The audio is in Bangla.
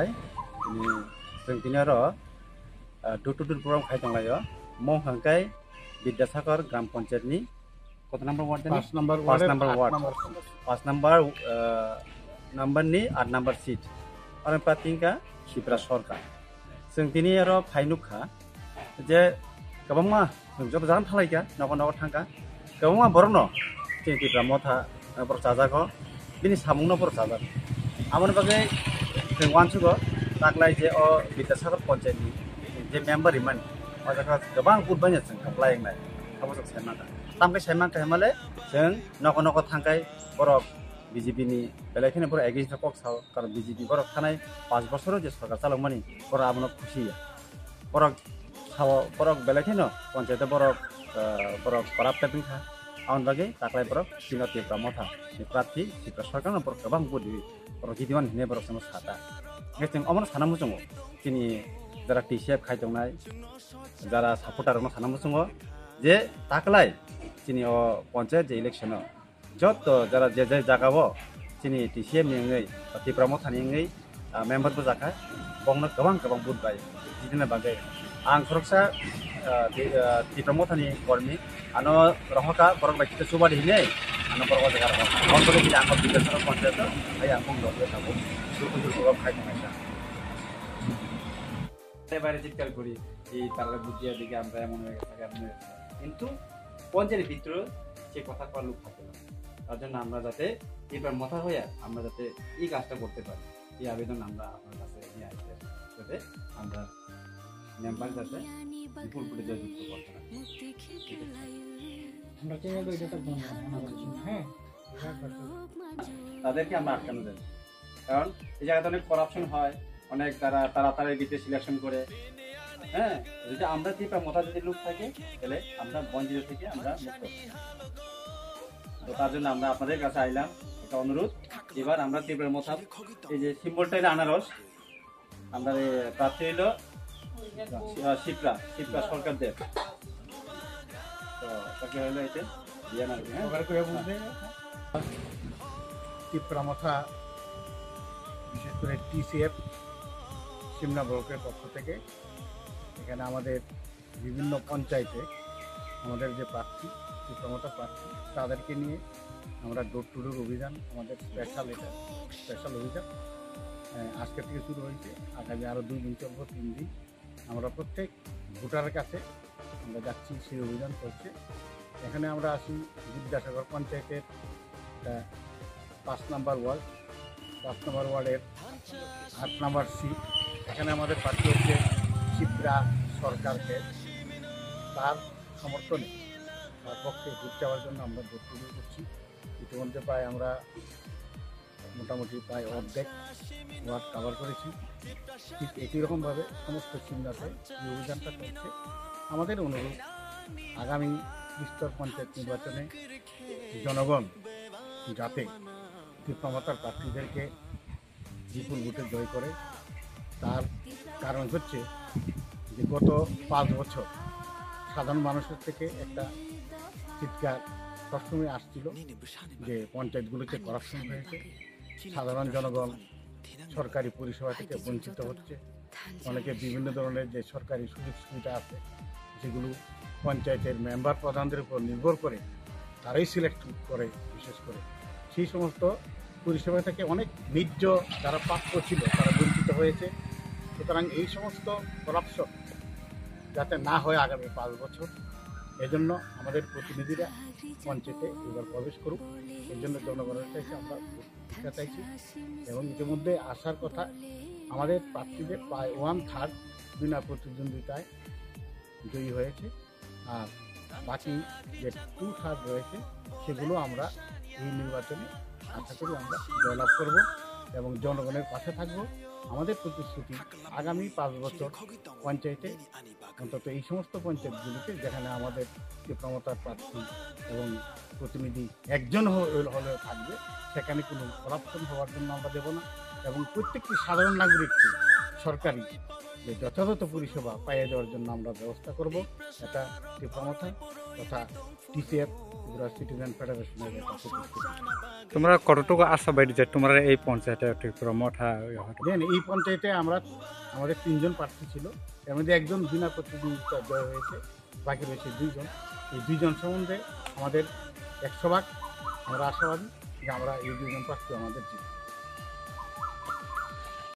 ini जों दिनै आरो टुटुटुर प्रग्राम खालामलायो महंखाय विद्यासागर ग्राम पन्चायतनि कत नम्बर वार्ड 5 नम्बरनि 8 नम्बर सीट और पार्टीका शिप्रा सरकार जों दिनै आरो फाइनुखा जे गोबां जों जान थालायगा नगर नगर थांगा गोबां बर न चिंतिफ्रा मथा बर जाजागो बिनि सामुंनो बर जाजागो आमन बागै जों वानसुगो ताकलाय जे अ विद्यासागर पन्चायतनि जे मेम्बर इमान अजाका गोबां बुट बायनो जों खालायनाय अबसक सायमाका तामके सायमाका हमाले जों नगर नगर थांगाय बर बीजेपी बेलायखिनि बर एगेन्स्ट पक्षाव कारण बीजेपी बर थानाय 5 बोसोर जे सरकार चालमानि बर आबनो खुशी बर साव बर बेलायखिनो पन्चायत बर कराप्टेटिं था आउन बागे ताकलाय बर सिनति प्रमथा प्रार्थी सिप्रा सरकार बर गोबां बुदि बर गिदिवान हिने बर सम साता जों अमन सानामु जों तिनि जरा टीसीएफ खायदोंनाय जरा सापर्टार न सानामु जों जे ताकलाय तिनि अ पन्चायत जे इलेक्शन जत जरा जे जे जागाबो तिनि टीसीएफ नेङै तिप्रामथानि नेङै मेम्बर बो जाखा बंनो गोबां बुट बाय बिदिनो बागै आं सरकसा तिप्रामथानि कर्मी आनो रहका बरक बायखिते सुबादि हिने आनो बरक जागा बंनो कि आंखो विद्यासागर पन्चायत आइ आं बुंदो थाबो दुखु प्रग्राम खायदोंनायसा এবারে চিৎকার করি এই তারা বুঝিয়ে দিকে আমরা এমন হয়ে গেছে কিন্তু পঞ্চায়েতের ভিতরে সে কথা কর লোক থাকে না তার জন্য আমরা যাতে এবার মাথা হয়ে আমরা যাতে এই কাজটা করতে পারি এই আবেদন আমরা আপনার কাছে নিয়ে আসতে যাতে আমরা মেম্বার যাতে বিপুল পরিচয় যুক্ত করতে পারি আমরা চেয়ে তো এটা তো হ্যাঁ তাদেরকে আমরা আটকানো যাবে কারণ এই জায়গাতে অনেক করাপশন হয় অনেক তারা তাড়াতাড়ি দিতে সিলেকশন করে হ্যাঁ যদি আমরা টিপা মাথা যদি লোক থাকে তাহলে আমরা বঞ্চিত থেকে আমরা মুক্ত তো তার জন্য আমরা আপনাদের কাছে আইলাম একটা অনুরোধ এবার আমরা টিপের মাথা এই যে সিম্বলটা এটা আনারস আমরা প্রার্থী হইল শিপ্রা সরকার দেব তো তাকে হইলো এটা দিয়ে না টিপরা মাথা বিশেষ করে টিসিএফ সিমনা ব্লকের পক্ষ থেকে এখানে আমাদের বিভিন্ন পঞ্চায়েতে আমাদের যে প্রার্থী টিপ্রামথা প্রার্থী তাদেরকে নিয়ে আমরা ডোর টু ডোর অভিযান আমাদের স্পেশাল অভিযান আজকের থেকে শুরু হয়েছে আগামী আরও 2 দিন চলব 3 দিন আমরা প্রত্যেক ভোটারের কাছে আমরা যাচ্ছি সেই অভিযান করছে এখানে আমরা আসি বিদ্যাসাগর পঞ্চায়েতের 5 নম্বর ওয়ার্ডের 8 নম্বর সিট এখানে আমাদের প্রার্থী হচ্ছে শিপ্রা সরকারকে তার সমর্থনে তার পক্ষে ভোট চাওয়ার জন্য আমরা ভোট শুরু করছি ইতিমধ্যে আমরা মোটামুটি প্রায় অর্ধেক ওয়ার্ড কভার করেছি ঠিক একই রকমভাবে সমস্ত সিমনাতে এই অভিযানটা চলছে আমাদের অনুরোধ আগামী স্তর পঞ্চায়েত নির্বাচনে জনগণ যাতে টিপ্রামথার প্রার্থীদেরকে বিপুল ভোটে জয় করে তার কারণ হচ্ছে যে গত 5 বছর সাধারণ মানুষের থেকে একটা চিৎকার সবসময় আসছিল যে পঞ্চায়েতগুলোতে করাপশন হয়েছে সাধারণ জনগণ সরকারি পরিষেবা থেকে বঞ্চিত হচ্ছে অনেকে বিভিন্ন ধরনের যে সরকারি সুযোগ সুবিধা আছে যেগুলো পঞ্চায়েতের মেম্বার প্রধানদের উপর নির্ভর করে তারাই সিলেক্ট করে বিশেষ করে সেই সমস্ত পরিষেবা থেকে অনেক ন্যায্য যারা প্রাপ্য ছিল তারা বঞ্চিত হয়েছে সুতরাং এই সমস্ত করাপশন যাতে না হয় আগামী 5 বছর এজন্য আমাদের প্রতিনিধিরা পঞ্চায়েতে এবার প্রবেশ করুক এই জন্য জনগণের কাছে আমরা ভূমিকা চাইছি এবং ইতিমধ্যে আসার কথা আমাদের প্রার্থীদের প্রায় 1/3 বিনা প্রতিদ্বন্দ্বিতায় জয়ী হয়েছে আর বাকি যে 2/3 রয়েছে সেগুলো আমরা এই নির্বাচনে আশা করি আমরা জয়লাভ করব এবং জনগণের পাশে থাকব আমাদের প্রতিশ্রুতি আগামী 5 বছর পঞ্চায়েতে অন্তত এই সমস্ত পঞ্চায়েতগুলিতে যেখানে আমাদের টিপ্রামথার প্রার্থী এবং প্রতিনিধি একজন হলেও থাকবে সেখানে কোনো করাপশন হওয়ার জন্য আমরা দেব না এবং প্রত্যেকটি সাধারণ নাগরিককে সরকারি যে যথাযথ পরিষেবা পাইয়ে দেওয়ার জন্য আমরা ব্যবস্থা করব। এটা ত্রিপুরামথা তথা টিসিএফ ত্রিপুরা সিটিজেন ফেডারেশনের একটা প্রতিশ্রুতি। তোমরা কতটুকু আশাবাদী যে তোমরা এই পঞ্চায়েতে ত্রিপুরামথা দেখেন এই পঞ্চায়েতে আমাদের 3 জন প্রার্থী ছিল, এর মধ্যে একজন বিনা প্রতিদ্বন্দ্বিতা জয় হয়েছে, বাকি রয়েছে 2 জন। এই 2 জন সম্বন্ধে আমাদের 100% আমরা আশাবাদী যে আমরা এই 2 জন প্রার্থী আমাদের জিতব।